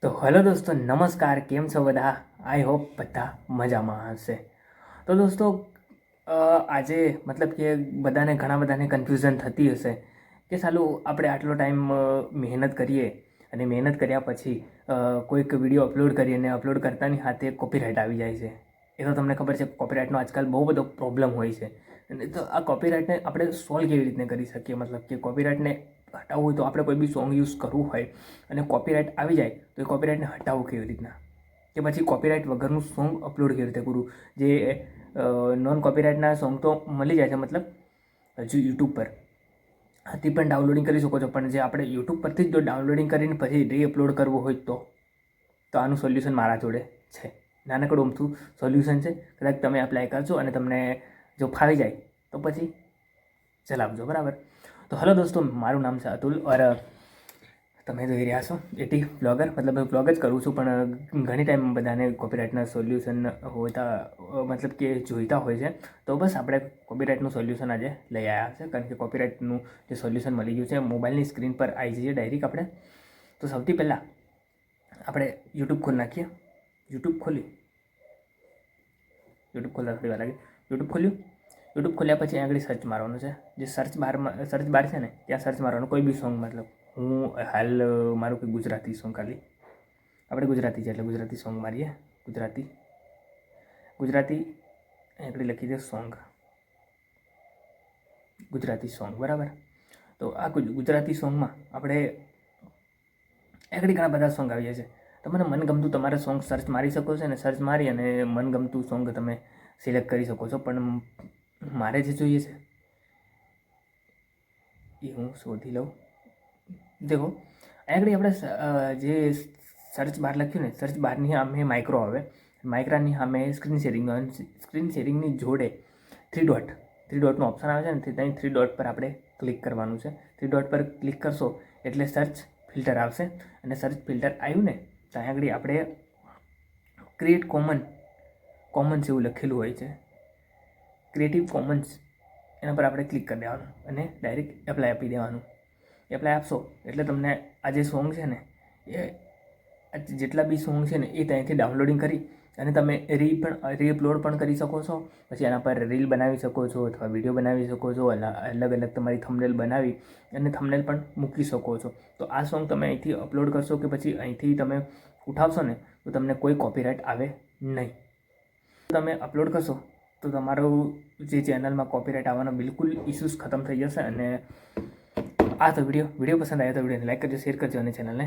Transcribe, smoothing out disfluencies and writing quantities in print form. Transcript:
તો હેલો દોસ્તો, નમસ્કાર. કેમ છો બધા? આઈ હોપ બધા મજામાં હશે. તો દોસ્તો, આજે મતલબ કે ઘણા બધાને કન્ફ્યુઝન થતી હશે કે સાલું આપણે આટલો ટાઈમ મહેનત કરીએ અને મહેનત કર્યા પછી કોઈક વિડીયો અપલોડ કરીએ અને અપલોડ કરતાની હાથે કોપીરાઇટ આવી જાય છે. એ તો તમને ખબર છે, કોપીરાઇટનો આજકાલ બહુ બધો પ્રોબ્લેમ હોય છે. અને તો આ કોપીરાઇટને આપણે સોલ્વ કેવી રીતને કરી શકીએ? મતલબ કે કોપીરાઇટને હટાવવું હોય તો આપણે કોઈ બી સોંગ યુઝ કરવું હોય અને કોપીરાઇટ આવી જાય તો એ કોપીરાઇટને હટાવવું કેવી રીતના, કે પછી કોપીરાઇટ વગરનું સોંગ અપલોડ કેવી રીતે કરવું? જે નોન કોપીરાઇટના સોંગ તો મળી જાય છે, મતલબ હજુ યુટ્યુબ પર આથી પણ ડાઉનલોડિંગ કરી શકો છો. પણ જે આપણે યુટ્યુબ પરથી જ જો ડાઉનલોડિંગ કરીને પછી રી અપલોડ કરવું હોય તો આનું સોલ્યુશન મારા જોડે છે. નાનકડું અમથું સોલ્યુશન છે. કદાચ તમે એપ્લાય કરજો અને તમને જો ફાવી જાય તો પછી ચલાવજો, બરાબર? તો હલો દોસ્તો, મારું નામ છે અતુલ ઓર તમે જોઈ રહ્યા છો એટી બ્લોગર. મતલબ બ્લોગ જ કરું છું, પણ ઘણી ટાઈમ બધાને કોપીરાઇટના સોલ્યુશન મતલબ કે જોઈતા હોય છે. તો બસ આપણે કોપીરાઇટનું સોલ્યુશન આજે લઈ આવ્યા છે, કારણ કે કોપીરાઇટનું જે સોલ્યુશન મળી ગયું છે મોબાઈલની સ્ક્રીન પર આવી જઈએ ડાયરેક્ટ આપણે. તો સૌથી પહેલાં આપણે યુટ્યુબ ખોલી નાખીએ. યુટ્યુબ ખોલવા થોડી વાર લાગે. યુટ્યુબ ખોલ્યું. યુટ્યુબ ખોલ્યા પછી આગળ સર્ચ મારવાનું છે. જે સર્ચ બાર છે ને, ત્યાં સર્ચ મારવાનું કોઈ બી સોંગ. મતલબ હું હાલ મારું કોઈ ગુજરાતી સોંગ, ખાલી આપણે ગુજરાતી છે એટલે ગુજરાતી સોંગ મારીએ. ગુજરાતી આગળ લખી દે સોંગ, ગુજરાતી સોંગ, બરાબર? તો આ ગુજરાતી સોંગમાં આપણે આગળ ઘણા બધા સોંગ આવીએ છે. તમને મનગમતું તમારે સોંગ સર્ચ મારી શકો છો અને સર્ચ મારી અને મનગમતું સોંગ તમે સિલેક્ટ કરી શકો છો. પણ મારે જે જોઈએ છે એ હું શોધી લઉં. દેખો, આગળ આપણે જે સર્ચ બાર લખ્યું ને, સર્ચ બારની સામે માઇક્રો આવે. માઇક્રાની સામે સ્ક્રીન શેરિંગની જોડે થ્રી ડોટનું ઓપ્શન આવે છે ને, ત્યાં થ્રી ડોટ પર આપણે ક્લિક કરવાનું છે. થ્રી ડોટ પર ક્લિક કરશો એટલે સર્ચ ફિલ્ટર આવશે. અને સર્ચ ફિલ્ટર આવ્યું ને, ત્યાં આગળ આપણે ક્રિએટ કોમન્સ એવું લખેલું હોય છે, ક્રિએટિવ કોમન્સ. એના પર આપણે ક્લિક કરી દેવાનું અને ડાયરેક્ટ એપ્લાય આપી દેવાનું. એપ્લાય આપશો એટલે તમને આ જે સોંગ છે ને, એ જેટલા બી સોંગ છે ને એ ત્યાંથી ડાઉનલોડિંગ કરી અને તમે રીઅપલોડ પણ કરી શકો છો. પછી એના પર રીલ બનાવી શકો છો અથવા વિડીયો બનાવી શકો છો. અલગ અલગ તમારી થંબનેલ બનાવી અને થંબનેલ પણ મૂકી શકો છો. તો આ સોંગ તમે અહીંથી અપલોડ કરશો કે પછી અહીંથી તમે ઉઠાવશો ને તો તમને કોઈ કોપીરાઇટ આવે નહીં. તમે અપલોડ કરશો તો તમારું જે ચેનલમાં કોપીરાઇટ આવવાનો બિલકુલ ઇસ્યુઝ ખતમ થઈ જશે. અને આ તો વિડીયો પસંદ આવ્યો તો વિડીયોને લાઈક કરજો, શેર કરજો અને ચેનલને